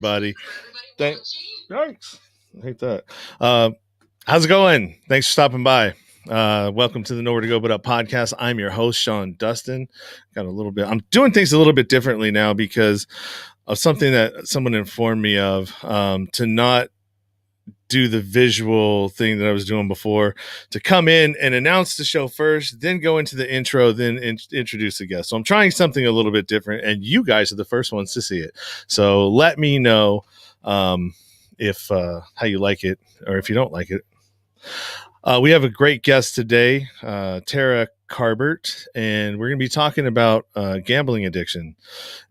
Buddy. Thanks. I hate that. How's it going? Thanks for stopping by. Welcome to the Nowhere to Go But Up podcast. I'm your host, Sean Dustin. I'm doing things a little bit differently now because of something that someone informed me of, to not do the visual thing that I was doing before, to come in and announce the show first, then go into the intro, then introduce the guest. So I'm trying something a little bit different, and you guys are the first ones to see it. So let me know if how you like it, or if you don't like it. We have a great guest today, Terra Carbert, and we're going to be talking about gambling addiction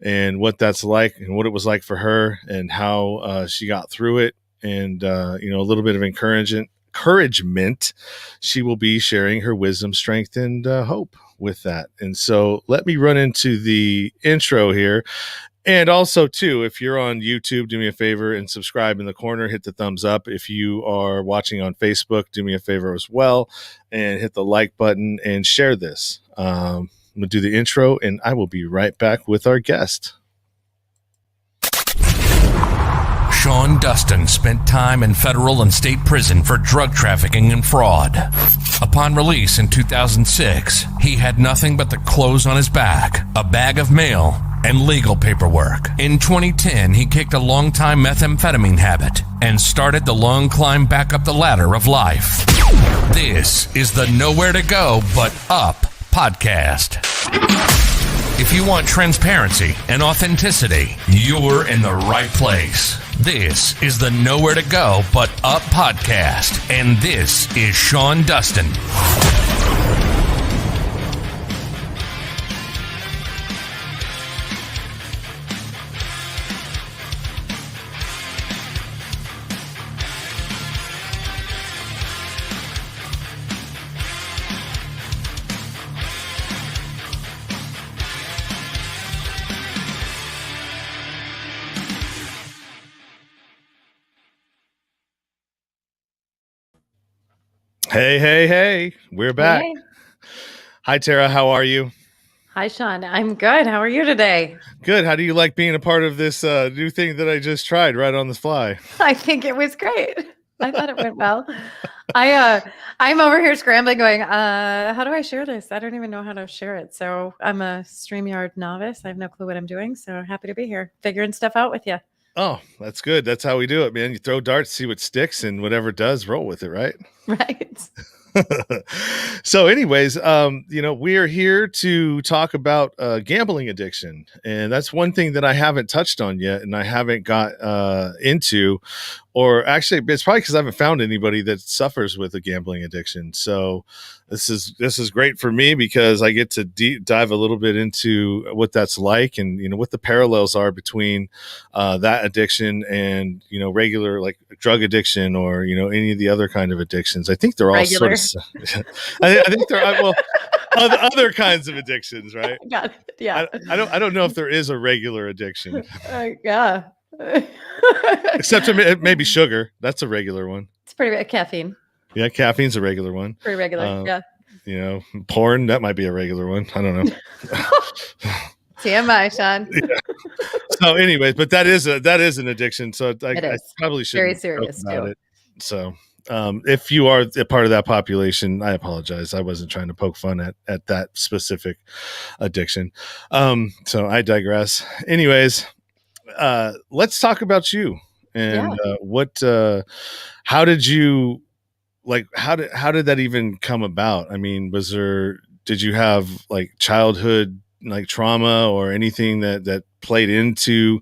and what that's like and what it was like for her and how she got through it. And, a little bit of encouragement. She will be sharing her wisdom, strength, and hope with that. And so let me run into the intro here. And also, too, if you're on YouTube, do me a favor and subscribe in the corner. Hit the thumbs up. If you are watching on Facebook, do me a favor as well and hit the like button and share this. I'm going to do the intro, and I will be right back with our guest. Sean Dustin spent time in federal and state prison for drug trafficking and fraud. Upon release in 2006, he had nothing but the clothes on his back, a bag of mail, and legal paperwork. In 2010, he kicked a long-time methamphetamine habit and started the long climb back up the ladder of life. This is the Nowhere to Go But Up podcast. If you want transparency and authenticity, you're in the right place. This is the Nowhere to Go But Up podcast, and this is Sean Dustin. Hey, we're back. Hey. Hi, Tara. How are you? Hi, Sean. I'm good. How are you today? Good. How do you like being a part of this new thing that I just tried right on the fly? I think it was great. I thought it went well. I'm over here scrambling going, how do I share this? I don't even know how to share it. So I'm a StreamYard novice. I have no clue what I'm doing. So happy to be here, figuring stuff out with you. Oh, that's good. That's how we do it, man. You throw darts, see what sticks, and whatever does, roll with it, right? Right. So anyways, we are here to talk about gambling addiction. And that's one thing that I haven't touched on yet and I haven't got into, or actually it's probably because I haven't found anybody that suffers with a gambling addiction. So this is great for me because I get to dive a little bit into what that's like and, what the parallels are between that addiction and, regular like drug addiction or, any of the other kind of addictions. I think they're all regular. Sort of, I think they're, other kinds of addictions, right? Got it. Yeah. I don't know if there is a regular addiction. Yeah. Except maybe sugar. That's a regular one. It's pretty caffeine. Yeah, caffeine's a regular one. Pretty regular. Yeah. Porn, that might be a regular one. I don't know. TMI, Sean. Yeah. So, anyways, but that is an addiction. So I probably shouldn't very serious about it. So, if you are a part of that population, I apologize. I wasn't trying to poke fun at that specific addiction. So I digress. Anyways, let's talk about you and how did you how did that even come about? I mean, did you have like childhood like trauma or anything that played into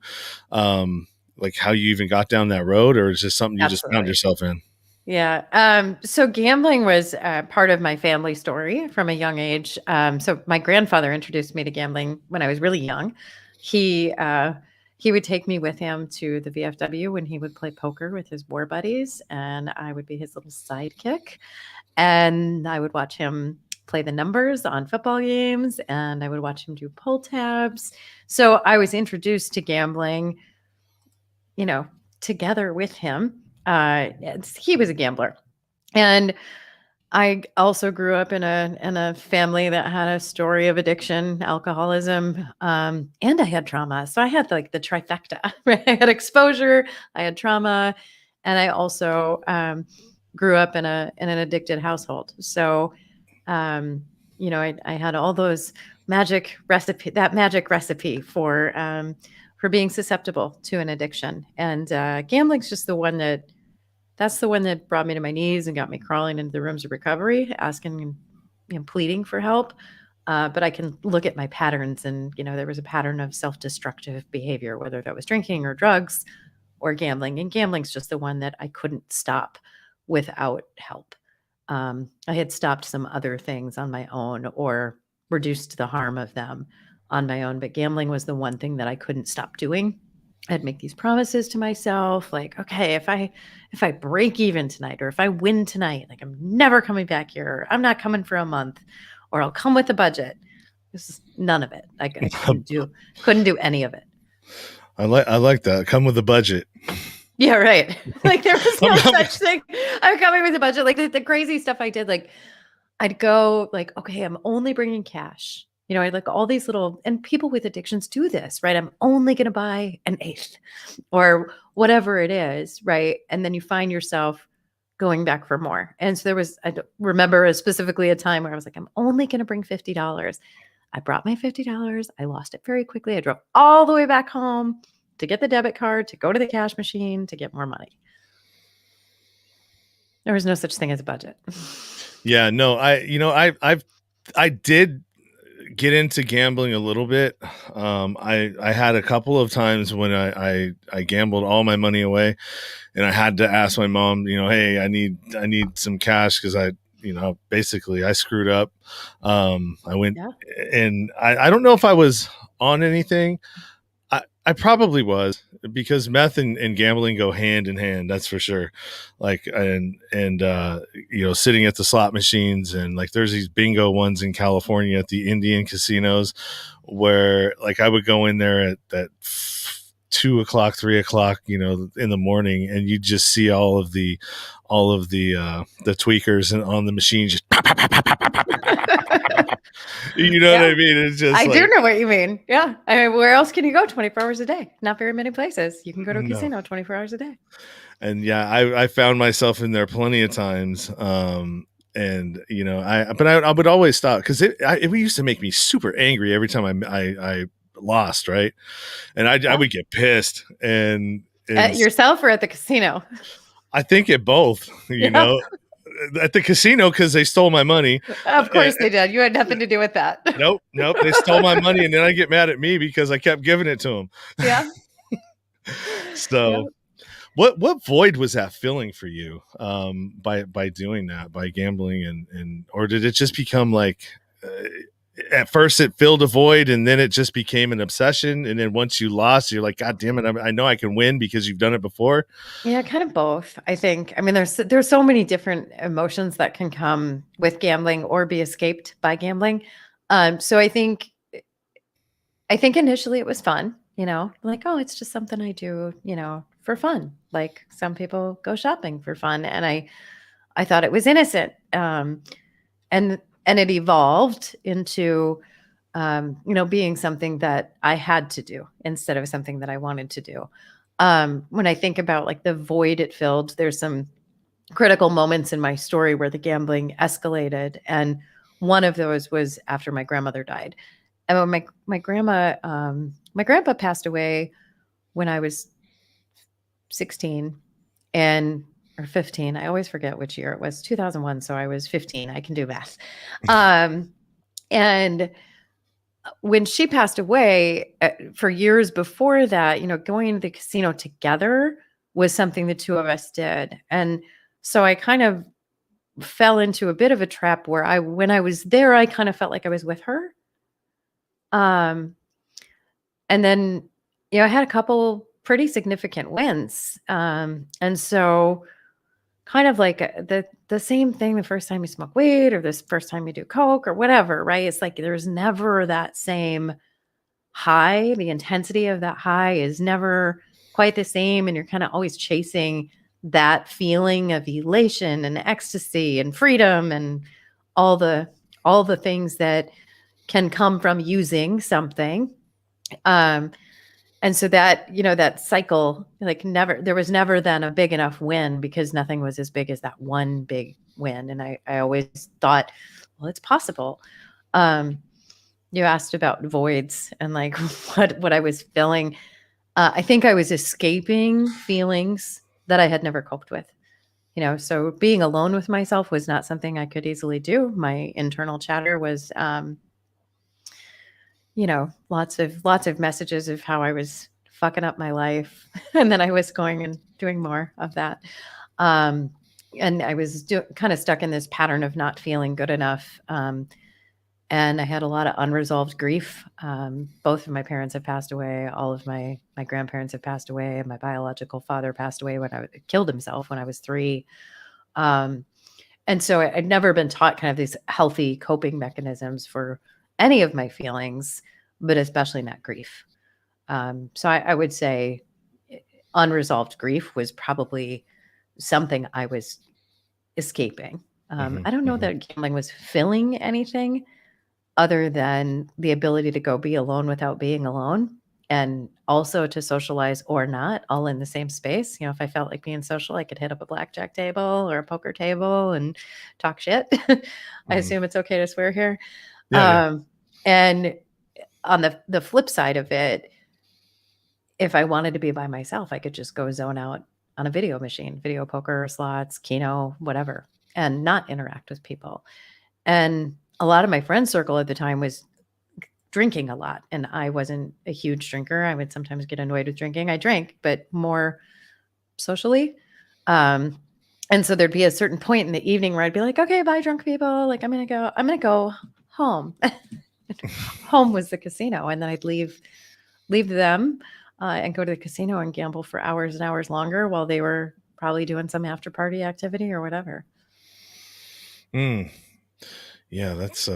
like how you even got down that road, or is just something you just found yourself in? Yeah. So gambling was part of my family story from a young age. So my grandfather introduced me to gambling when I was really young. He would take me with him to the VFW when he would play poker with his war buddies, and I would be his little sidekick. And I would watch him play the numbers on football games, and I would watch him do pull tabs. So I was introduced to gambling, together with him. He was a gambler. And I also grew up in a family that had a story of addiction, alcoholism, and I had trauma. So I had like the trifecta. Right? I had exposure, I had trauma, and I also grew up in an addicted household. So, I had all those magic recipe for being susceptible to an addiction, and gambling's just that's the one that brought me to my knees and got me crawling into the rooms of recovery, asking and pleading for help. But I can look at my patterns, and there was a pattern of self-destructive behavior, whether that was drinking or drugs or gambling. And gambling's just the one that I couldn't stop without help. I had stopped some other things on my own or reduced the harm of them on my own, but gambling was the one thing that I couldn't stop doing. I'd make these promises to myself, like, okay, if I break even tonight, or if I win tonight, like I'm never coming back here, or I'm not coming for a month, or I'll come with a budget. This is none of it. I couldn't do any of it. I like that. Come with a budget. Yeah, right. Like there was no such thing. I'm coming with a budget. Like the crazy stuff I did, like I'd go like, okay, I'm only bringing cash. I like all these and people with addictions do this, right? I'm only going to buy an eighth or whatever it is, right? And then you find yourself going back for more. And so I remember specifically a time where I was like, I'm only going to bring $50. I brought my $50. I lost it very quickly. I drove all the way back home to get the debit card, to go to the cash machine, to get more money. There was no such thing as a budget. Yeah, no, I did get into gambling a little bit. I had a couple of times when I gambled all my money away, and I had to ask my mom, hey, I need some cash because basically I screwed up. I went and I don't know if I was on anything. I probably was, because meth and gambling go hand in hand. That's for sure. Like, and sitting at the slot machines, and like, there's these bingo ones in California at the Indian casinos where like I would go in there at 2 o'clock, 3 o'clock, in the morning, and you just see all of the tweakers on the machine just pop, pop, pop, pop, pop, pop, pop. What I mean? It's just I do know what you mean. Yeah. I mean, where else can you go 24 hours a day? Not very many places. You can go to a casino 24 hours a day. And yeah, I found myself in there plenty of times. And I would always stop, because it used to make me super angry every time I lost, right? And I would get pissed. And at yourself or at the casino? I think at both, at the casino, because they stole my money. Of course they did. You had nothing to do with that. Nope. They stole my money, and then I get mad at me because I kept giving it to them. Yeah. So, what void was that filling for you by doing that, by gambling, and or did it just become like? At first it filled a void, and then it just became an obsession. And then once you lost, you're like, God damn it, I know I can win because you've done it before. Yeah, kind of both, I think. I mean, there's so many different emotions that can come with gambling or be escaped by gambling. So I think initially it was fun, like, oh, it's just something I do, for fun. Like some people go shopping for fun. And I thought it was innocent. And it evolved into, being something that I had to do instead of something that I wanted to do. When I think about like the void it filled, there's some critical moments in my story where the gambling escalated. And one of those was after my grandmother died. And when my grandpa passed away when I was 16 or 15. I always forget which year it was. 2001. So I was 15. I can do math. And when she passed away, for years before that, going to the casino together was something the two of us did. And so I kind of fell into a bit of a trap where when I was there, I kind of felt like I was with her. And then, I had a couple pretty significant wins. And so kind of like the same thing the first time you smoke weed or this first time you do coke or whatever, right? It's like there's never that same high. The intensity of that high is never quite the same. And you're kind of always chasing that feeling of elation and ecstasy and freedom and all the things that can come from using something. And so that, that cycle, like there was never then a big enough win, because nothing was as big as that one big win. And I always thought, well, it's possible. You asked about voids and like what I was feeling. I think I was escaping feelings that I had never coped with. So being alone with myself was not something I could easily do. My internal chatter was, lots of messages of how I was fucking up my life. And then I was going and doing more of that. And I was kind of stuck in this pattern of not feeling good enough. And I had a lot of unresolved grief. Both of my parents have passed away. All of my grandparents have passed away. My biological father passed away killed himself when I was 3. And so I'd never been taught kind of these healthy coping mechanisms for any of my feelings, but especially not grief. So I would say unresolved grief was probably something I was escaping. I don't know that gambling was filling anything other than the ability to go be alone without being alone, and also to socialize or not, all in the same space. If I felt like being social, I could hit up a blackjack table or a poker table and talk shit. I assume it's okay to swear here. Yeah. And on the flip side of it, if I wanted to be by myself, I could just go zone out on a video machine, video poker, slots, Keno, whatever, and not interact with people. And a lot of my friend circle at the time was drinking a lot, and I wasn't a huge drinker. I would sometimes get annoyed with drinking. I drank, but more socially. And so there'd be a certain point in the evening where I'd be like, okay, bye, drunk people. Like, I'm going to go home. Home was the casino. And then I'd leave them and go to the casino and gamble for hours and hours longer while they were probably doing some after party activity or whatever. Yeah, that's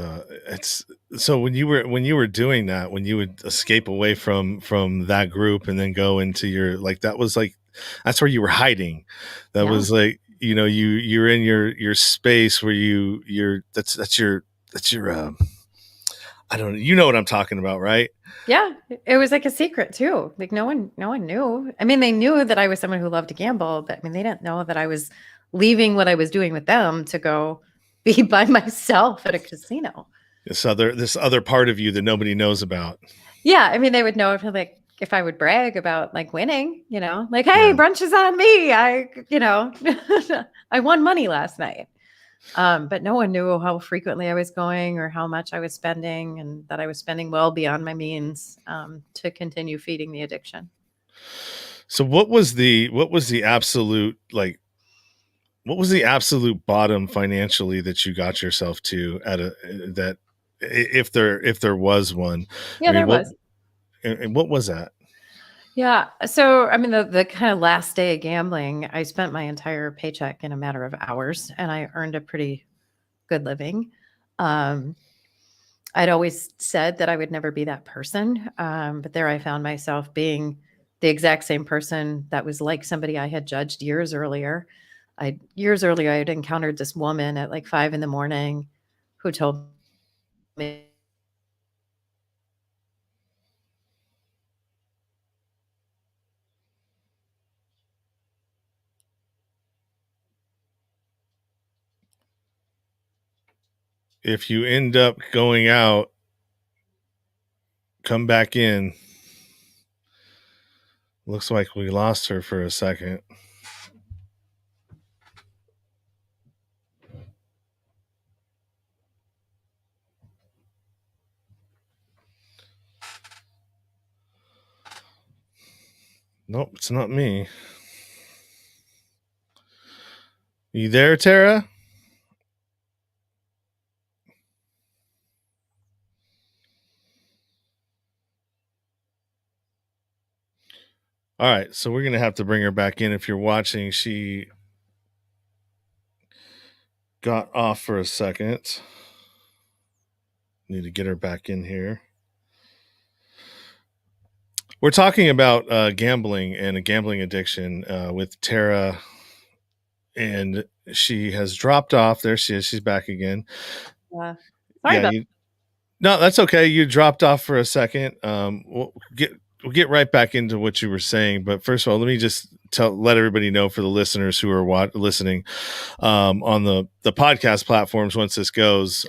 it's so when you were doing that, when you would escape away from that group and then go into your, like, that's where you were hiding. That was like, you're in your space where that's your I don't know, you know what I'm talking about, right? Yeah, it was like a secret too. Like no one knew. I mean, they knew that I was someone who loved to gamble, but I mean, they didn't know that I was leaving what I was doing with them to go be by myself at a casino. This other part of you that nobody knows about. Yeah, I mean, they would know if I would brag about like winning, like, hey, brunch is on me. I won money last night. But no one knew how frequently I was going or how much I was spending, and that I was spending well beyond my means to continue feeding the addiction. So what was the absolute, like, what was the absolute bottom financially that you got yourself to if there was one? Yeah, there was. And what was that? Yeah. So, I mean, the kind of last day of gambling, I spent my entire paycheck in a matter of hours, and I earned a pretty good living. I'd always said that I would never be that person. But there I found myself being the exact same person that was like somebody I had judged years earlier. I had encountered this woman at like 5 a.m. who told me, if you end up going out, come back in. Looks like we lost her for a second. Nope, it's not me. You there, Tara? All right, so we're going to have to bring her back in. If you're watching, she got off for a second. Need to get her back in here. We're talking about gambling and a gambling addiction with Terra and she has dropped off. There she is. She's back again. Sorry Yeah, about no, that's okay. You dropped off for a second. We'll get right back into what you were saying, but first of all, let me just let everybody know, for the listeners who are listening on the podcast platforms, once this goes,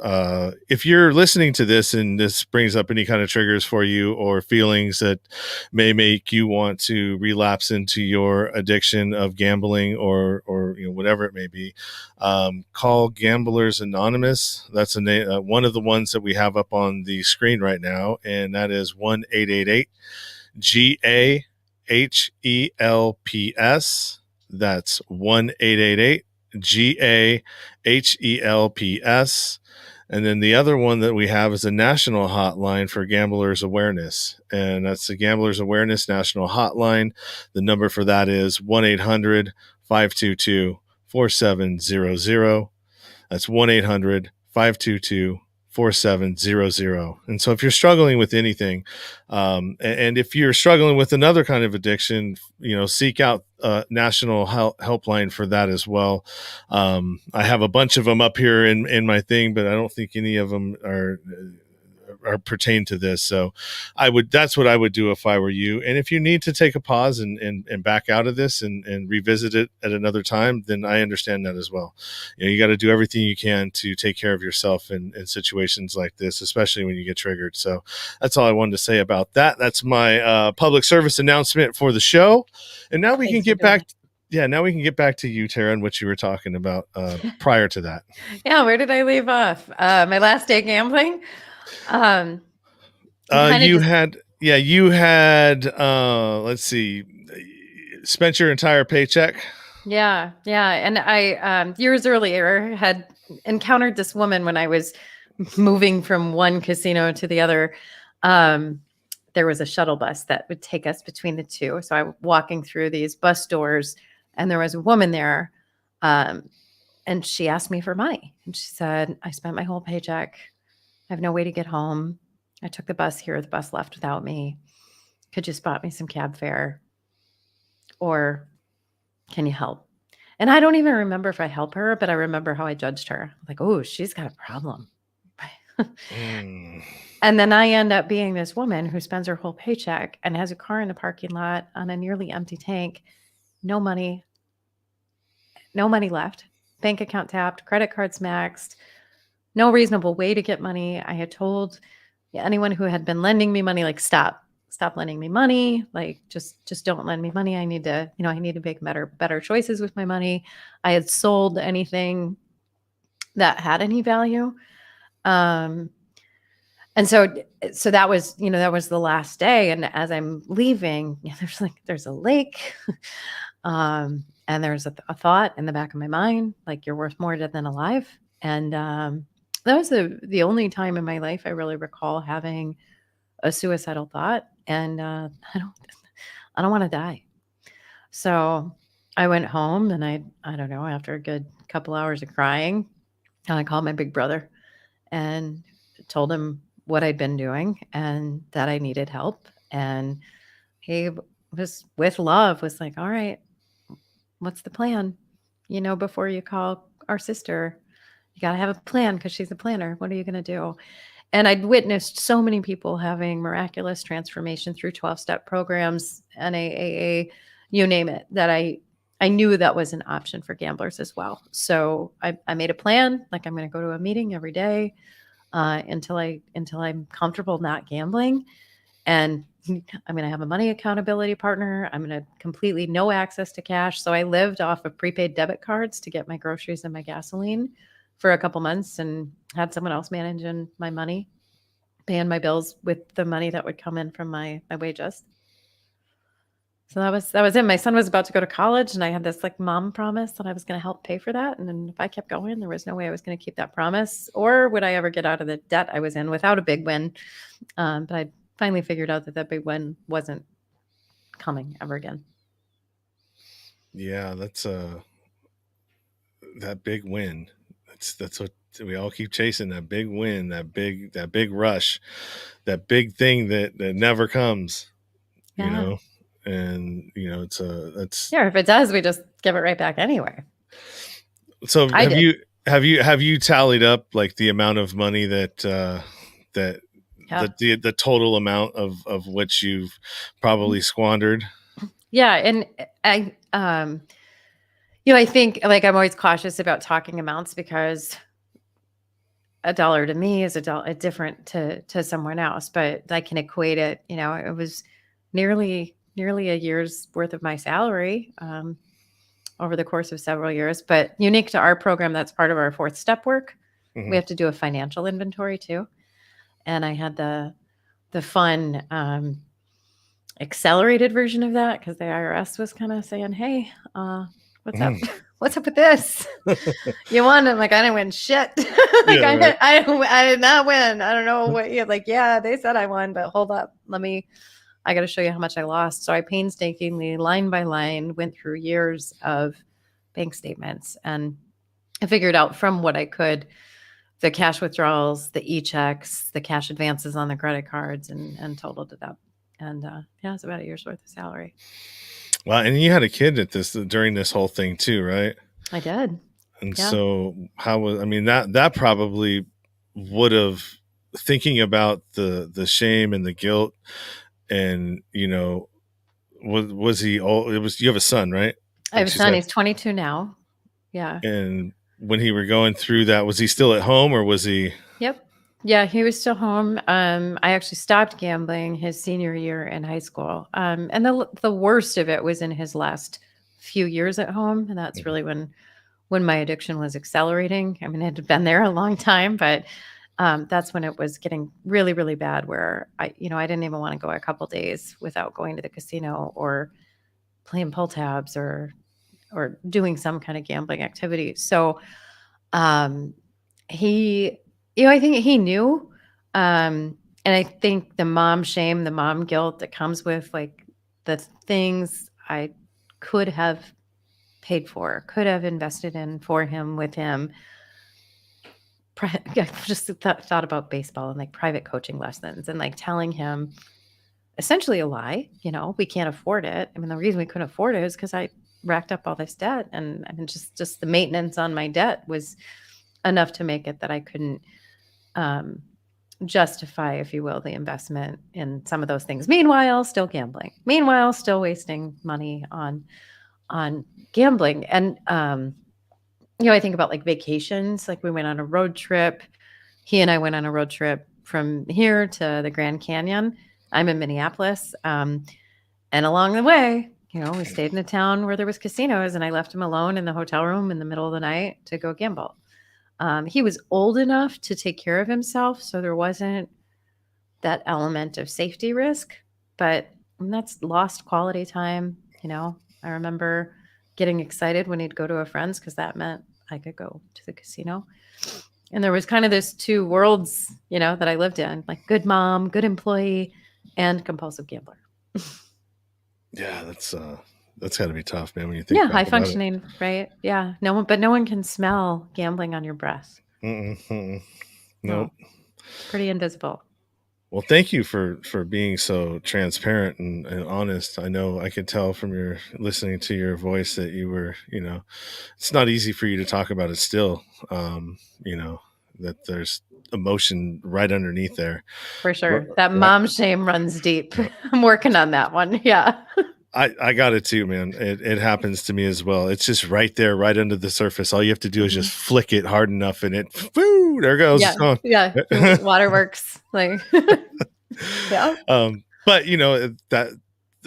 if you're listening to this and this brings up any kind of triggers for you or feelings that may make you want to relapse into your addiction of gambling or whatever it may be, call Gamblers Anonymous. That's a name, one of the ones that we have up on the screen right now, and that is 1-888 GAHELPS. That's 1-888 GAHELPS. And then the other one that we have is a national hotline for gamblers awareness. And that's the Gamblers Awareness National Hotline. The number for that is 1-800-522-4700. That's 1-800-522-4700. And so if you're struggling with anything, and if you're struggling with another kind of addiction, seek out a national helpline for that as well. I have a bunch of them up here in my thing, but I don't think any of them are pertain to this. So that's what I would do if I were you. And if you need to take a pause and back out of this and revisit it at another time, then I understand that as well. You got to do everything you can to take care of yourself in situations like this, especially when you get triggered. So that's all I wanted to say about that. That's my public service announcement for the show. And now we can get back. Now we can get back to you, Terra, and what you were talking about prior to that. Yeah, where did I leave off? My last day gambling. You had let's see, spent your entire paycheck. Yeah. And I years earlier had encountered this woman when I was moving from one casino to the other. There was a shuttle bus that would take us between the two. So I'm walking through these bus doors, and there was a woman there, and she asked me for money. And she said, I spent my whole paycheck. I have no way to get home. I took the bus here. The bus left without me. Could you spot me some cab fare? Or can you help? And I don't even remember if I help her, but I remember how I judged her. Like, oh, she's got a problem. And then I end up being this woman who spends her whole paycheck and has a car in the parking lot on a nearly empty tank. No money left. Bank account tapped, credit cards maxed. No reasonable way to get money. I had told anyone who had been lending me money, like, stop lending me money. Like, just don't lend me money. I need to make better choices with my money. I had sold anything that had any value. And so that was the last day. And as I'm leaving, there's a lake. And there's a thought in the back of my mind, like, you're worth more dead than alive. And, that was the only time in my life I really recall having a suicidal thought. And I don't want to die. So I went home, and I don't know, after a good couple hours of crying, I called my big brother and told him what I'd been doing and that I needed help. And he was, with love, was like, all right, what's the plan? Before you call our sister, you got to have a plan, because she's a planner. What are you going to do? And I'd witnessed so many people having miraculous transformation through 12-step programs, NAAA, you name it, that I knew that was an option for gamblers as well. So I made a plan. Like, I'm going to go to a meeting every day until I'm comfortable not gambling. And I'm going to have a money accountability partner. I'm going to completely no access to cash. So I lived off of prepaid debit cards to get my groceries and my gasoline for a couple months, and had someone else managing my money, paying my bills with the money that would come in from my wages. So that was it. My son was about to go to college, and I had this mom promise that I was going to help pay for that. And then if I kept going, there was no way I was going to keep that promise, or would I ever get out of the debt I was in without a big win. But I finally figured out that big win wasn't coming ever again. Yeah, that's that big win. That's what we all keep chasing, that big win, that big rush, that big thing that never comes, and that's, if it does, we just give it right back anyway. So I did. have you tallied up like the amount of money that that Yeah. the total amount of which you've probably squandered? Yeah. And I think like I'm always cautious about talking amounts because $1 to me is a different to someone else, but I can equate it. It was nearly a year's worth of my salary over the course of several years. But unique to our program, that's part of our fourth step work. Mm-hmm. We have to do a financial inventory too, and I had the fun accelerated version of that because the IRS was kind of saying, "Hey, what's up? What's up with this? You won?" I'm like, I didn't win shit. Like, Yeah, right. I did not win. I don't know what you like. Yeah, they said I won, but hold up. I got to show you how much I lost. So I painstakingly, line by line, went through years of bank statements and I figured out from what I could the cash withdrawals, the e-checks, the cash advances on the credit cards, and totaled it up. And yeah, it's about a year's worth of salary. Wow, and you had a kid at this during this whole thing too, right? I did. And Yeah. so how was, I mean, that probably would have, thinking about the shame and the guilt, and was he old? It was, you have a son, right? I have Like a she son. said. He's 22 now. Yeah. And when he were going through that, was he still at home or was he? Yep. Yeah, he was still home. I actually stopped gambling his senior year in high school. And the worst of it was in his last few years at home, and that's really when my addiction was accelerating. I mean, it had been there a long time, but that's when it was getting really, really bad. Where I didn't even want to go a couple days without going to the casino or playing pull tabs or doing some kind of gambling activity. So he, I think he knew. And I think the mom shame, the mom guilt that comes with like the things I could have paid for, could have invested in for him, with him. I just thought about baseball and like private coaching lessons and like telling him essentially a lie. We can't afford it. I mean, the reason we couldn't afford it is because I racked up all this debt, and I mean, just the maintenance on my debt was enough to make it that I couldn't justify, if you will, the investment in some of those things. Meanwhile, still gambling. Meanwhile, still wasting money on gambling. And I think about like vacations. Like we went on a road trip. He and I went on a road trip from here to the Grand Canyon. I'm in Minneapolis. And along the way, we stayed in a town where there was casinos, and I left him alone in the hotel room in the middle of the night to go gamble. He was old enough to take care of himself, so there wasn't that element of safety risk, but that's lost quality time. I remember getting excited when he'd go to a friend's because that meant I could go to the casino. And there was kind of this two worlds, that I lived in, like good mom, good employee, and compulsive gambler. Yeah, that's got to be tough, man. When you think Yeah, back high about functioning, right? Yeah, no one can smell gambling on your breath. it. No, Nope. pretty invisible. Well, thank you for being so transparent and honest. I know I could tell from your listening to your voice that you were, it's not easy for you to talk about it still. That there's emotion right underneath there. For sure. That mom shame runs deep. I'm working on that one. Yeah. I got it too, man. It happens to me as well. It's just right there, right under the surface. All you have to do is just flick it hard enough, and woo, there it goes. Yeah, It's gone. yeah. Waterworks, like, yeah. But that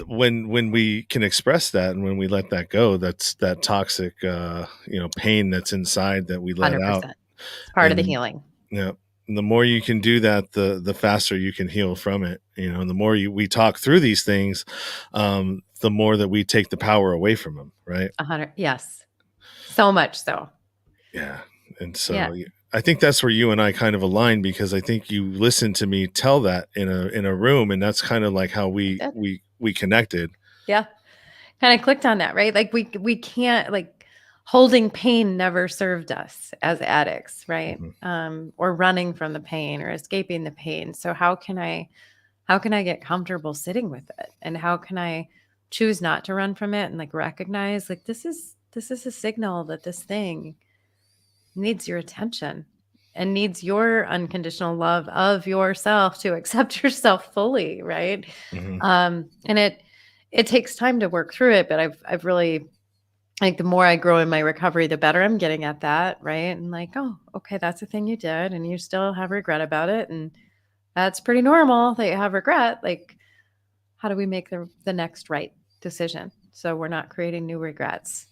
when we can express that and when we let that go, that's that toxic, pain that's inside that we let 100%. out. It's part of the healing. Yeah. And the more you can do that, the faster you can heal from it. And the more we talk through these things, the more that we take the power away from them. Right. 100. Yes. So much so. Yeah. And so I think that's where you and I kind of align, because I think you listened to me tell that in a room, and that's kind of like how we connected. Yeah. Kind of clicked on that, right? Like we can't, like, holding pain never served us as addicts, right? Mm-hmm. Or running from the pain or escaping the pain. So how can I get comfortable sitting with it? And how can I choose not to run from it and like recognize like this is this is a signal that this thing needs your attention and needs your unconditional love of yourself to accept yourself fully, right? And it takes time to work through it, but I've really, like, the more I grow in my recovery, the better I'm getting at that, right? And like, oh, okay, that's a thing you did, and you still have regret about it, and that's pretty normal that you have regret. Like, how do we make the next right decision so we're not creating new regrets?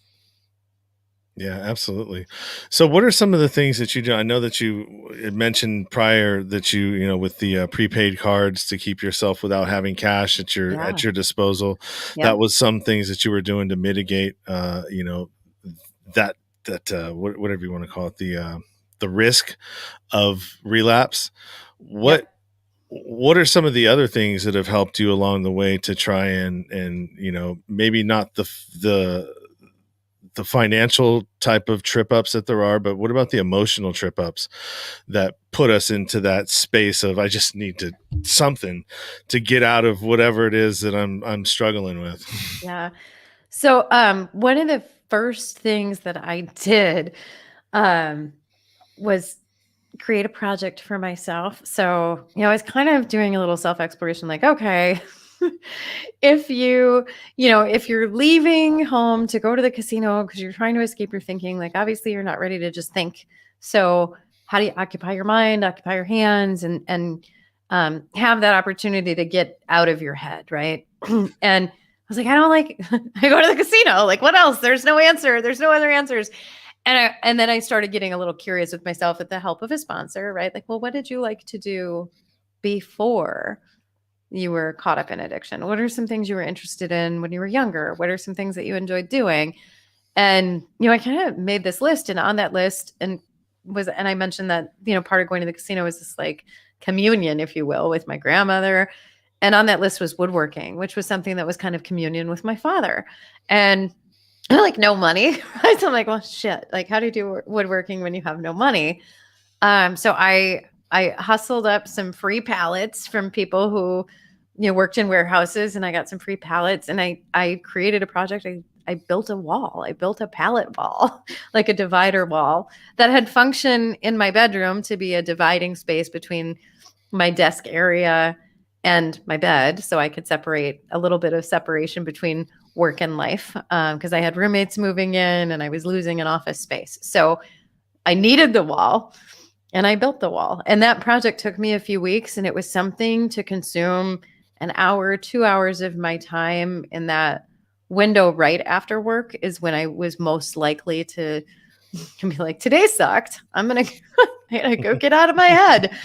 Yeah, absolutely. So what are some of the things that you do? I know that you had mentioned prior that you with the prepaid cards to keep yourself without having cash at your disposal. Yep. That was some things that you were doing to mitigate, that whatever you want to call it, the risk of relapse. What are some of the other things that have helped you along the way to try and maybe not the financial type of trip ups that there are, but what about the emotional trip ups that put us into that space of, I just need something to get out of whatever it is that I'm struggling with? Yeah. So, one of the first things that I did, was create a project for myself. So, I was kind of doing a little self-exploration, like, okay, if if you're leaving home to go to the casino because you're trying to escape your thinking, like, obviously you're not ready to just think. So how do you occupy your mind, occupy your hands, and have that opportunity to get out of your head, right? And I was like, I don't like, I go to the casino. Like, what else? There's no answer. There's no other answers. And then I started getting a little curious with myself with the help of a sponsor, right? Like, well, what did you like to do before you were caught up in addiction? What are some things you were interested in when you were younger? What are some things that you enjoyed doing? And, I kind of made this list, and on that list and I mentioned that, part of going to the casino was this like communion, if you will, with my grandmother. And on that list was woodworking, which was something that was kind of communion with my father. And like, no money. Right? So I'm like, well, shit, like, how do you do woodworking when you have no money? So I hustled up some free pallets from people who, worked in warehouses, and I got some free pallets, and I created a project. I built a wall. I built a pallet wall, like a divider wall that had function in my bedroom to be a dividing space between my desk area and my bed. So I could separate a little bit of separation between work and life, because I had roommates moving in and I was losing an office space. So I needed the wall, and I built the wall. And that project took me a few weeks, and it was something to consume an hour, 2 hours of my time in that window right after work is when I was most likely to be like, today sucked. I'm going to go get out of my head.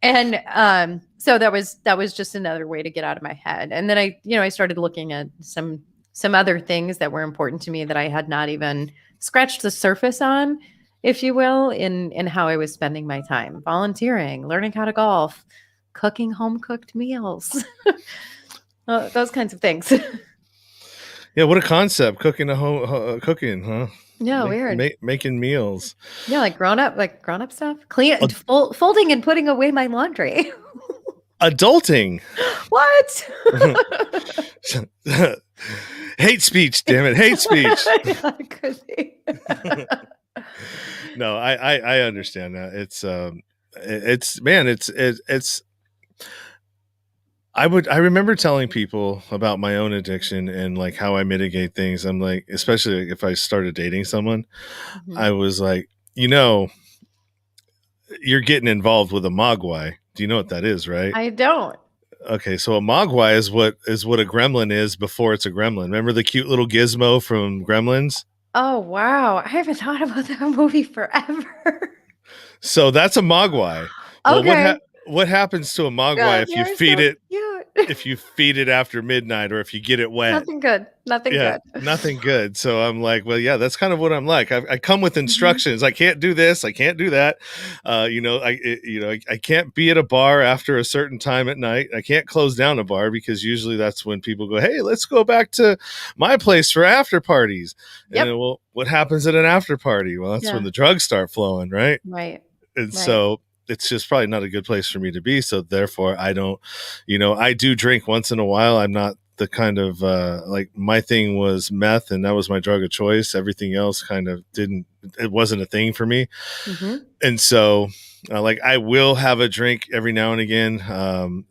And so that was just another way to get out of my head. And then I started looking at some other things that were important to me that I had not even scratched the surface on, if you will, in how I was spending my time: volunteering, learning how to golf, cooking home cooked meals, those kinds of things. Yeah, what a concept! Cooking, huh? Yeah, weird. Making meals. Yeah, like grown up stuff. Folding and putting away my laundry. Adulting. What? Hate speech, damn it. Hate speech. Yeah, it could be. No, I understand that. I remember telling people about my own addiction and like how I mitigate things. I'm like, especially if I started dating someone, I was like, you're getting involved with a mogwai. Do you know what that is, right? I don't. Okay, so a mogwai is what a gremlin is before it's a gremlin. Remember the cute little gizmo from Gremlins? Oh, wow. I haven't thought about that movie forever. So that's a mogwai. Okay. Well, what happens to a mogwai if you feed it? Cute. If you feed it after midnight, or if you get it wet? Nothing good. Nothing good. So I'm like, well, yeah, that's kind of what I'm like. I come with instructions. I can't do this. I can't do that. I can't be at a bar after a certain time at night. I can't close down a bar because usually that's when people go, hey, let's go back to my place for after parties. Yep. And well, what happens at an after party? Well, that's when the drugs start flowing, right? Right. And so it's just probably not a good place for me to be. So therefore I don't, I do drink once in a while. I'm not the kind of like my thing was meth, and that was my drug of choice. Everything else kind of it wasn't a thing for me. Mm-hmm. And so like I will have a drink every now and again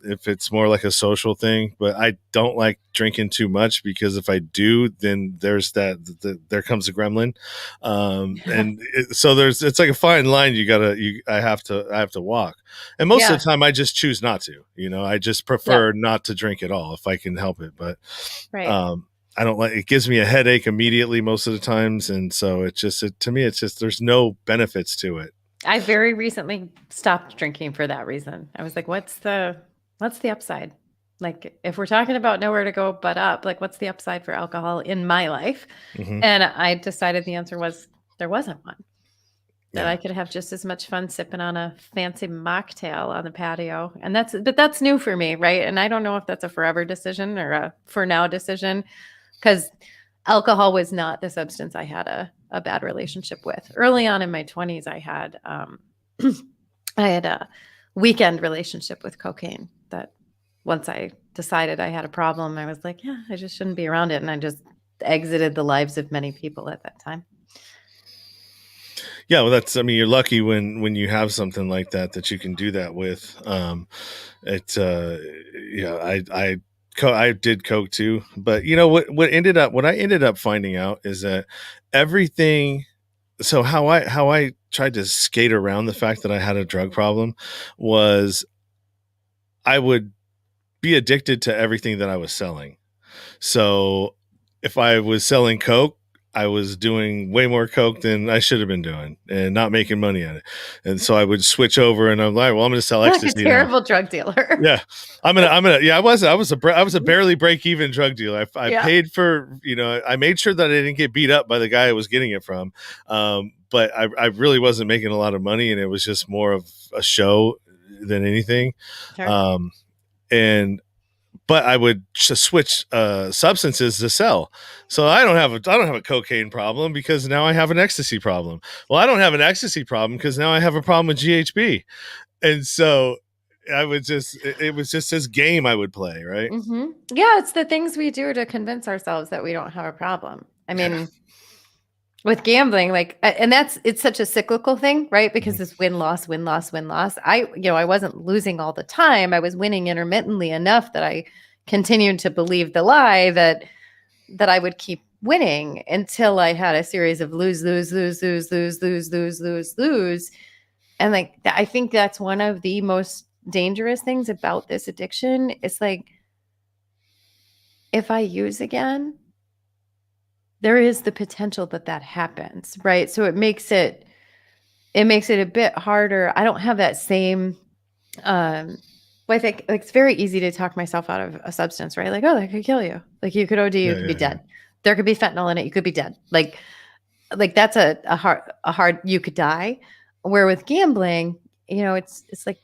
if it's more like a social thing, but I don't like drinking too much, because if I do, then there's there comes a gremlin. So it's like a fine line I have to walk. And most of the time I just choose not to, I just prefer not to drink at all if I can help it. But I don't like it. Gives me a headache immediately most of the times. And so to me, it's just, there's no benefits to it. I very recently stopped drinking for that reason. I was like, what's the upside? Like, if we're talking about nowhere to go but up, like, what's the upside for alcohol in my life? Mm-hmm. And I decided the answer was there wasn't one. That I could have just as much fun sipping on a fancy mocktail on the patio. And that's new for me, right? And I don't know if that's a forever decision or a for now decision, because alcohol was not the substance I had a bad relationship with. Early on in my 20s, I had a weekend relationship with cocaine that once I decided I had a problem, I was like, yeah, I just shouldn't be around it. And I just exited the lives of many people at that time. Yeah, well, you're lucky when you have something like that you can do that with. I did coke too, but what I ended up finding out is that everything. So how I tried to skate around the fact that I had a drug problem was I would be addicted to everything that I was selling. So if I was selling coke, I was doing way more coke than I should have been doing and not making money at it. And so I would switch over, and I'm like, well, I'm going to sell ecstasy. Like a terrible drug dealer. Yeah. I was a barely break even drug dealer. I paid for, I made sure that I didn't get beat up by the guy I was getting it from. But I really wasn't making a lot of money, and it was just more of a show than anything. Sure. But I would just switch substances to sell. So I don't have a cocaine problem because now I have an ecstasy problem. Well, I don't have an ecstasy problem because now I have a problem with GHB. And so it was just this game I would play, right? Mm-hmm. Yeah, it's the things we do to convince ourselves that we don't have a problem. I mean, with gambling, it's such a cyclical thing, right? Because it's win, loss, win, loss, win, loss. I wasn't losing all the time. I was winning intermittently enough that I continued to believe the lie that I would keep winning until I had a series of lose. And I think that's one of the most dangerous things about this addiction. It's like, if I use again, there is the potential that happens, right? So it makes it a bit harder. I don't have that same, I think it's very easy to talk myself out of a substance, right? Like, oh, that could kill you. Like, you could OD, you could be dead. There could be fentanyl in it. You could be dead. Like that's a hard, you could die. Where with gambling, it's like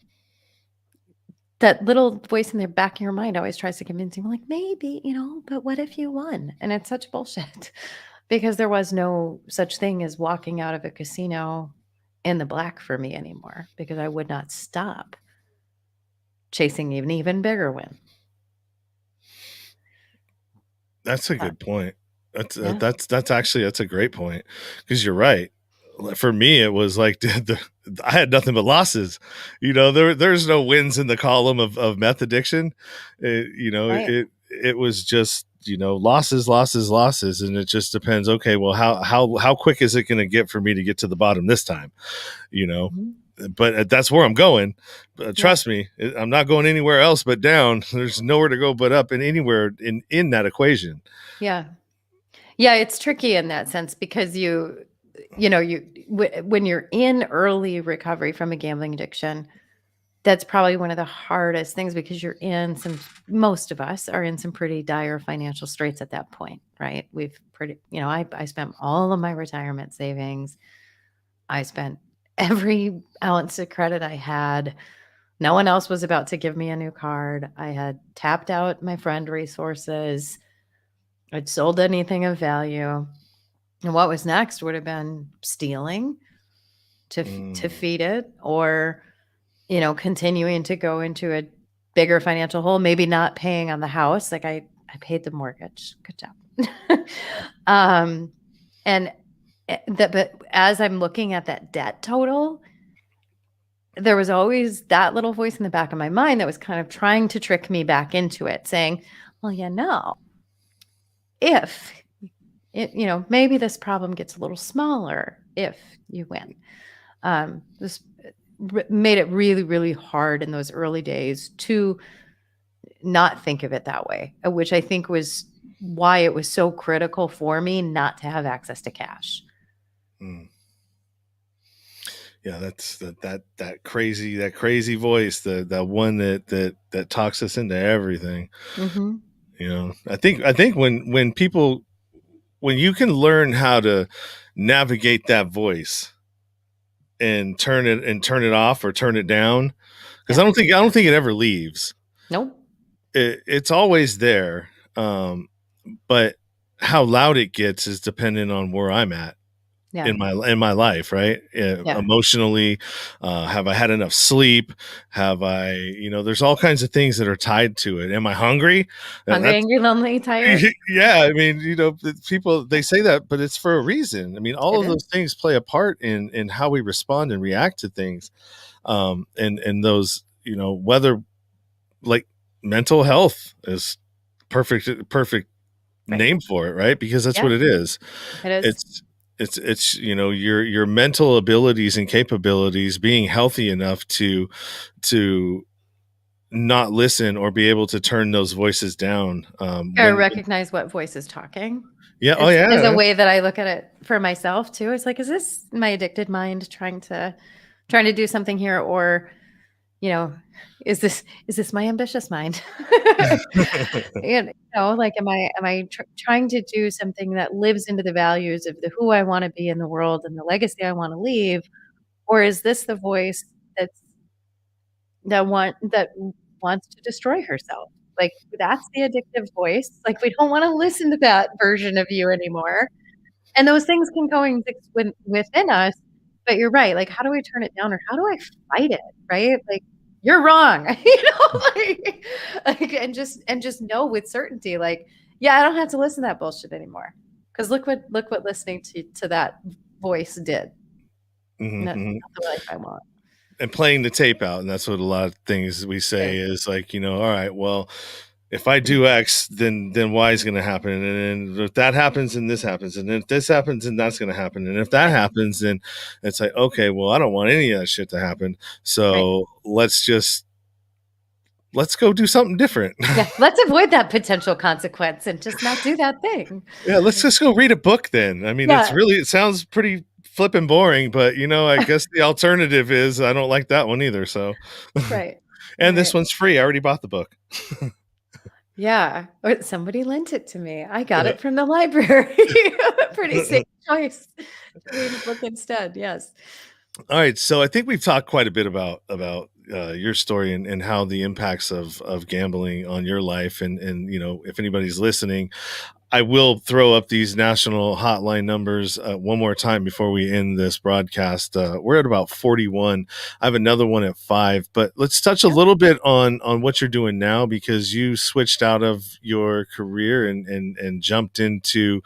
that little voice in the back of your mind always tries to convince you, like, maybe, but what if you won? And it's such bullshit, because there was no such thing as walking out of a casino in the black for me anymore, because I would not stop chasing an even bigger win. That's a good point. That's a great point, because you're right. For me, it was like I had nothing but losses. There's no wins in the column of meth addiction. It was just losses, and it just depends. Okay, well, how quick is it going to get for me to get to the bottom this time? But that's where I'm going. Trust me, I'm not going anywhere else but down. There's nowhere to go but up, and anywhere in that equation. Yeah, it's tricky in that sense, because when you're in early recovery from a gambling addiction, that's probably one of the hardest things, because most of us are in some pretty dire financial straits at that point, right? I spent all of my retirement savings. I spent every ounce of credit I had. No one else was about to give me a new card. I had tapped out my friend resources. I'd sold anything of value. And what was next would have been stealing to feed it, or, continuing to go into a bigger financial hole, maybe not paying on the house. Like, I I paid the mortgage. Good job. And but as I'm looking at that debt total, there was always that little voice in the back of my mind that was kind of trying to trick me back into it, saying, well, if it, maybe this problem gets a little smaller if you win. This made it really, really hard in those early days to not think of it that way, which I think was why it was so critical for me not to have access to cash. Mm. Yeah, that's that crazy voice, the one that talks us into everything. Mm-hmm. I think when you can learn how to navigate that voice and turn it off or turn it down, because I don't think it ever leaves. Nope. It's always there, but how loud it gets is dependent on where I'm at. Yeah. in my life, right? Emotionally, have I had enough sleep? Have I, there's all kinds of things that are tied to it. Am I hungry? Angry, lonely, tired? Yeah, I mean, people, they say that, but it's for a reason. I mean, all of those things play a part in how we respond and react to things. And those, whether, like, mental health is perfect name for it, right? Because that's what it is. It is. It's your mental abilities and capabilities being healthy enough to not listen or be able to turn those voices down. Or recognize what voice is talking. Yeah. Is a way that I look at it for myself too. It's like, is this my addicted mind trying to do something here, or is this my ambitious mind? Like, am I trying to do something that lives into the values of who I want to be in the world and the legacy I want to leave, or is this the voice that wants to destroy herself? Like, that's the addictive voice. Like, we don't want to listen to that version of you anymore. And those things can coexist within us. But you're right. Like, how do I turn it down, or how do I fight it? Right? Like, you're wrong. And just know with certainty, like, yeah, I don't have to listen to that bullshit anymore. Because look what listening to that voice did. Mm-hmm. Not the life I want. And playing the tape out, and that's what a lot of things we say is like, all right, well, if I do X, then Y is going to happen, and then if that happens, and this happens, and if this happens, and that's going to happen, and if that happens, then it's like, okay, well, I don't want any of that shit to happen, so let's go do something different. Yeah, let's avoid that potential consequence and just not do that thing. Yeah, let's just go read a book then. I mean, it sounds pretty flippin' boring, but I guess the alternative is I don't like that one either. So, right. And this one's free. I already bought the book. Yeah, or somebody lent it to me. I got it from the library. Pretty safe choice to read a book instead. Yes. All right, so I think we've talked quite a bit about your story and how the impacts of gambling on your life, and if anybody's listening, I will throw up these national hotline numbers one more time before we end this broadcast. We're at about 41. I have another one at 5, but let's touch a little bit on what you're doing now, because you switched out of your career and jumped into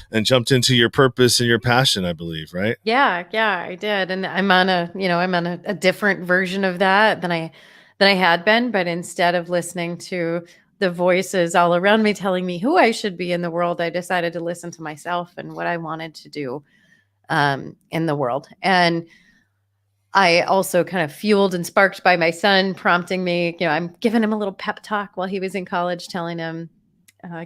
your purpose and your passion, I believe, right? Yeah, I did. And I'm on a different version of that than I had been, but instead of listening to the voices all around me telling me who I should be in the world, I decided to listen to myself and what I wanted to do in the world. And I also kind of fueled and sparked by my son prompting me, I'm giving him a little pep talk while he was in college, telling him,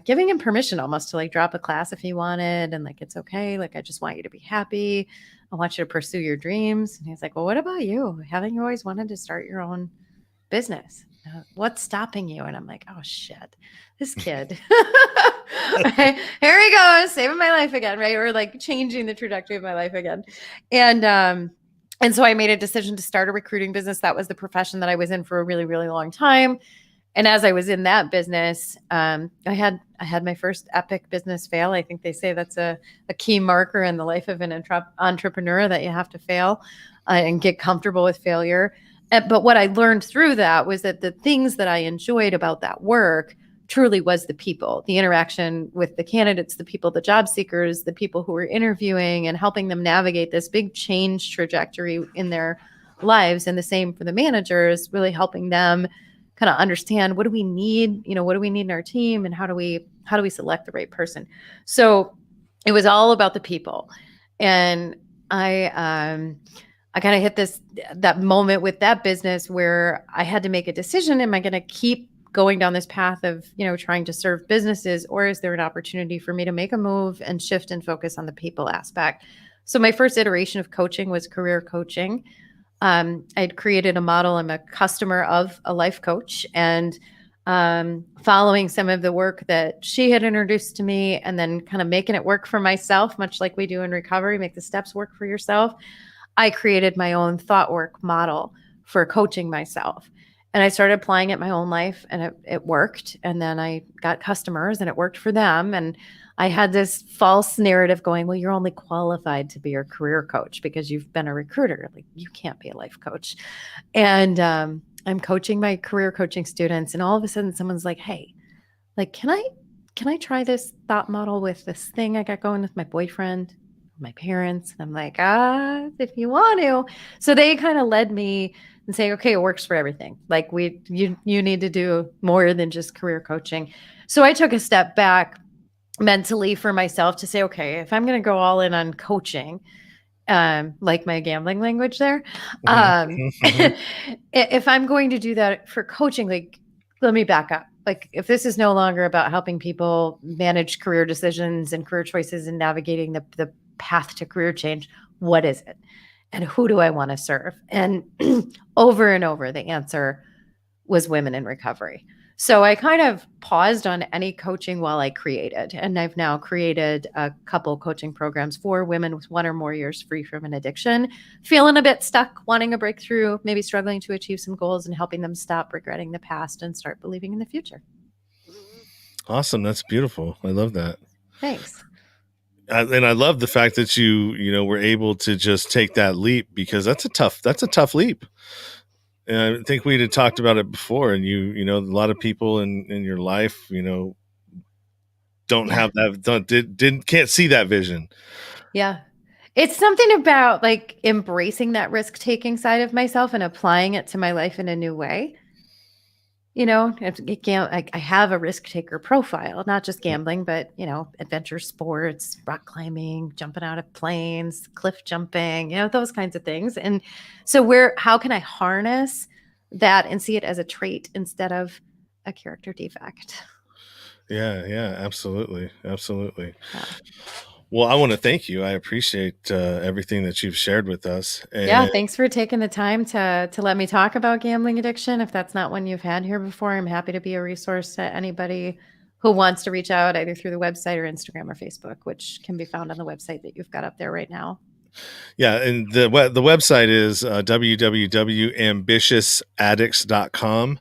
giving him permission almost to like drop a class if he wanted. And like, it's okay. Like, I just want you to be happy. I want you to pursue your dreams. And he's like, well, what about you? Haven't you always wanted to start your own business? What's stopping you? And I'm like, oh shit, this kid. Right, here he goes, saving my life again, right? Or like changing the trajectory of my life again. And so I made a decision to start a recruiting business. That was the profession that I was in for a really, really long time. And as I was in that business, I had my first epic business fail. I think they say that's a key marker in the life of an entrepreneur, that you have to fail and get comfortable with failure. But what I learned through that was that the things that I enjoyed about that work truly was the people, the interaction with the candidates, the people, the job seekers, the people who were interviewing, and helping them navigate this big change trajectory in their lives. And the same for the managers, really helping them kind of understand, what do we need, what do we need in our team, and how do we select the right person. So it was all about the people. And I kind of hit that moment with that business where I had to make a decision. Am I going to keep going down this path of, trying to serve businesses, or is there an opportunity for me to make a move and shift and focus on the people aspect? So my first iteration of coaching was career coaching. I'd created a model. I'm a customer of a life coach, and following some of the work that she had introduced to me, and then kind of making it work for myself, much like we do in recovery, make the steps work for yourself. I created my own thought work model for coaching myself. And I started applying it in my own life, and it worked. And then I got customers, and it worked for them. And I had this false narrative going, well, you're only qualified to be a career coach because you've been a recruiter. Like, you can't be a life coach. And I'm coaching my career coaching students, and all of a sudden someone's like, hey, like, can I try this thought model with this thing I got going with my boyfriend, my parents? And I'm like, if you want to. So they kind of led me and say, okay, it works for everything. Like, you need to do more than just career coaching. So I took a step back mentally for myself to say, okay, if I'm going to go all in on coaching, like my gambling language there, if I'm going to do that for coaching, like, let me back up. Like, if this is no longer about helping people manage career decisions and career choices and navigating the path to career change, what is it? And who do I want to serve? And over and over, the answer was women in recovery. So I kind of paused on any coaching while I created. And I've now created a couple coaching programs for women with 1 or more years free from an addiction, feeling a bit stuck, wanting a breakthrough, maybe struggling to achieve some goals, and helping them stop regretting the past and start believing in the future. Awesome. That's beautiful. I love that. Thanks. And I love the fact that you were able to just take that leap, because that's a tough leap. And I think we had talked about it before, and a lot of people in your life, don't have that, can't see that vision. Yeah. It's something about like embracing that risk-taking side of myself and applying it to my life in a new way. I have a risk taker profile, not just gambling, but, adventure sports, rock climbing, jumping out of planes, cliff jumping, those kinds of things. And so how can I harness that and see it as a trait instead of a character defect? Yeah, absolutely. Absolutely. Yeah. Well, I want to thank you. I appreciate everything that you've shared with us. And thanks for taking the time to let me talk about gambling addiction. If that's not one you've had here before, I'm happy to be a resource to anybody who wants to reach out either through the website or Instagram or Facebook, which can be found on the website that you've got up there right now. Yeah, and the website is www.ambitiousaddicts.com.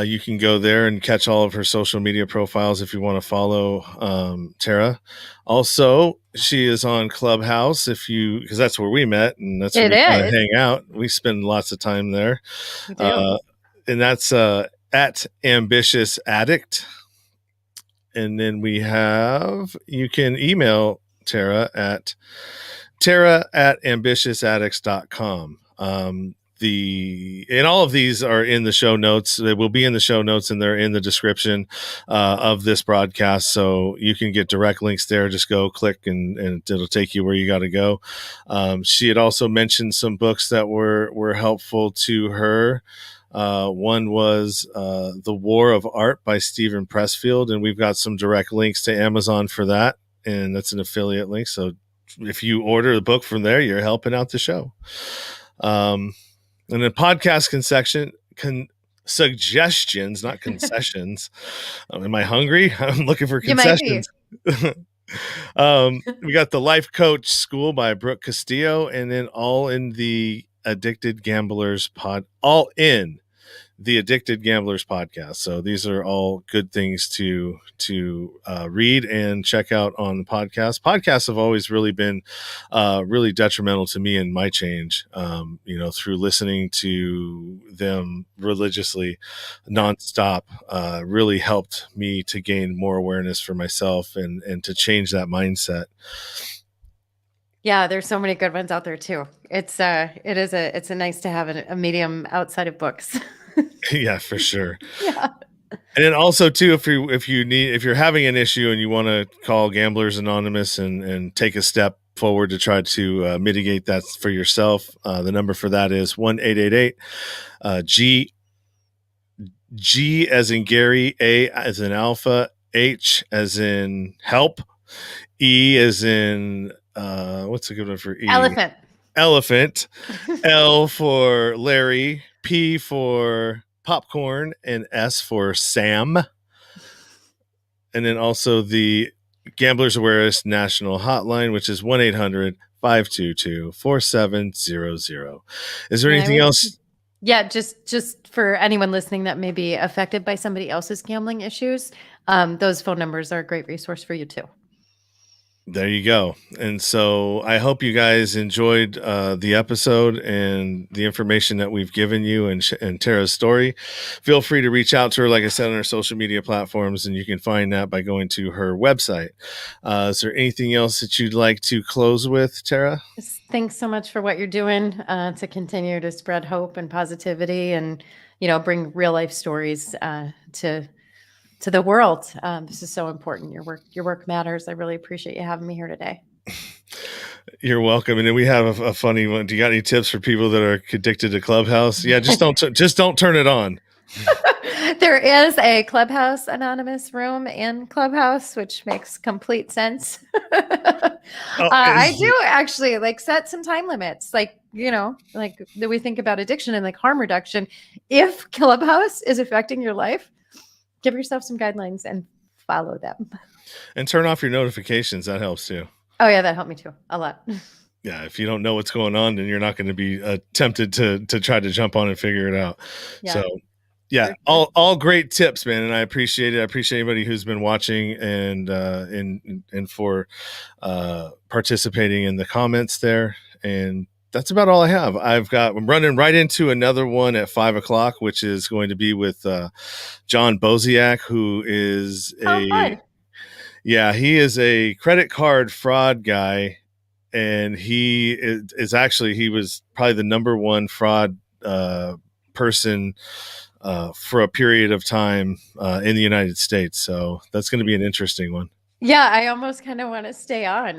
You can go there and catch all of her social media profiles if you want to follow Terra. Also, she is on Clubhouse because that's where we met, and that's where we kind of hang out. We spend lots of time there. We do. And that's at Ambitious Addict. And then you can email Terra at ambitiousaddicts.com. And all of these are in the show notes. They will be in the show notes, and they're in the description of this broadcast. So you can get direct links there. Just go click and it'll take you where you got to go. She had also mentioned some books that were helpful to her. One was The War of Art by Stephen Pressfield, and we've got some direct links to Amazon for that. And that's an affiliate link. So if you order the book from there, you're helping out the show. And then podcast suggestions, not concessions. Am I hungry? I'm looking for concessions. We got the Life Coach School by Brooke Castillo, and then All in the Addicted Gamblers Pod. All in the Addicted Gamblers podcast. So these are all good things to read and check out on the podcast. Podcasts have always really been really detrimental to me in my change, through listening to them religiously nonstop, really helped me to gain more awareness for myself and to change that mindset. Yeah, there's so many good ones out there too. It's a nice to have a medium outside of books. Yeah, for sure. Yeah. And then also too, if you're having an issue and you want to call Gamblers Anonymous and take a step forward to try to mitigate that for yourself, the number for that is 1-888 G as in Gary, A as in Alpha, H as in help, E as in what's a good one for E? Elephant. L for Larry, P for popcorn, and S for Sam. And then also the Gamblers Awareness National Hotline, which is 1-800-522-4700. Is there anything else? Yeah, just for anyone listening that may be affected by somebody else's gambling issues, those phone numbers are a great resource for you too. There you go. And so I hope you guys enjoyed the episode and the information that we've given you and Tara's story. Feel free to reach out to her, like I said, on our social media platforms, and you can find that by going to her website. Is there anything else that you'd like to close with, Tara? Thanks so much for what you're doing to continue to spread hope and positivity and, bring real life stories to the world. This is so important. Your work matters. I really appreciate you having me here today. You're welcome. And then we have a funny one. Do you got any tips for people that are addicted to Clubhouse? Yeah, just don't turn it on. There is a Clubhouse Anonymous room in Clubhouse, which makes complete sense. I do actually set some time limits, that we think about addiction and harm reduction. If Clubhouse is affecting your life, give yourself some guidelines and follow them. And turn off your notifications. That helps too. Oh yeah, that helped me too. A lot. Yeah. If you don't know what's going on, then you're not going to be tempted to try to jump on and figure it out. Yeah. So yeah, all great tips, man. And I appreciate it. I appreciate anybody who's been watching and for participating in the comments there. And that's about all I have. I'm running right into another one at 5:00, which is going to be with John Boziak, who is he is a credit card fraud guy. And he was probably the number one fraud person for a period of time in the United States. So that's going to be an interesting one. Yeah. I almost kind of want to stay on.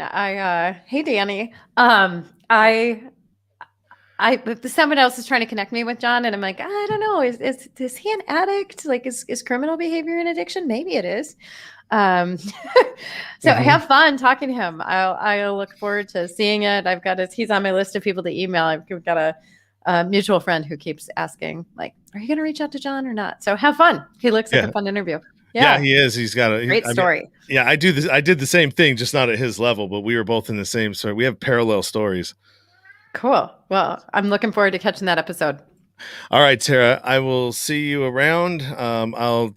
Hey, Danny. Someone else is trying to connect me with John, and I'm like, I don't know. Is he an addict? Is criminal behavior an addiction? Maybe it is. Have fun talking to him. I'll look forward to seeing it. He's on my list of people to email. I've got a mutual friend who keeps asking, are you going to reach out to John or not? So have fun. He looks like a fun interview. Yeah, he is. He's got a great story. I do this. I did the same thing, just not at his level, but we were both in the same story. We have parallel stories. Cool. Well, I'm looking forward to catching that episode. All right, Tara, I will see you around. I'll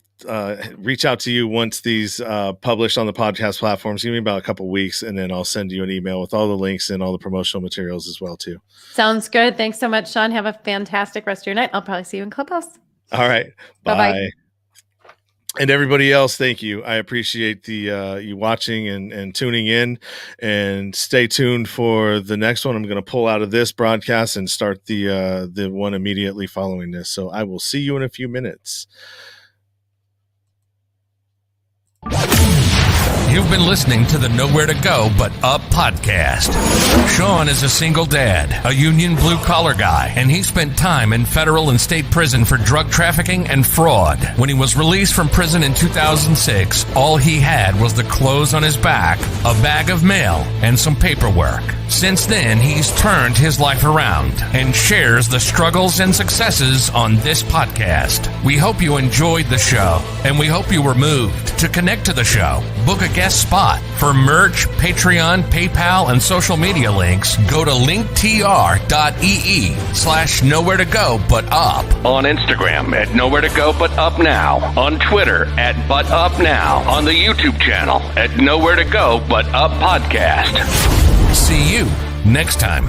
reach out to you once these published on the podcast platforms. Give me about a couple weeks, and then I'll send you an email with all the links and all the promotional materials as well, too. Sounds good. Thanks so much, Sean. Have a fantastic rest of your night. I'll probably see you in Clubhouse. All right. Bye-bye. And everybody else, thank you. I appreciate you watching and tuning in, and stay tuned for the next one. I'm going to pull out of this broadcast and start the one immediately following this. So I will see you in a few minutes. You've been listening to the Nowhere to Go But Up podcast. Sean is a single dad, a union blue-collar guy, and he spent time in federal and state prison for drug trafficking and fraud. When he was released from prison in 2006, all he had was the clothes on his back, a bag of mail, and some paperwork. Since then, he's turned his life around and shares the struggles and successes on this podcast. We hope you enjoyed the show, and we hope you were moved. To connect to the show, book a guest guest spot. For merch, Patreon, PayPal, and social media links, go to linktr.ee/nowheretogobutupnow. On Instagram at nowheretogobutupnow. On Twitter at butupnow. On the YouTube channel at Nowhere to Go But Up Podcast. See you next time.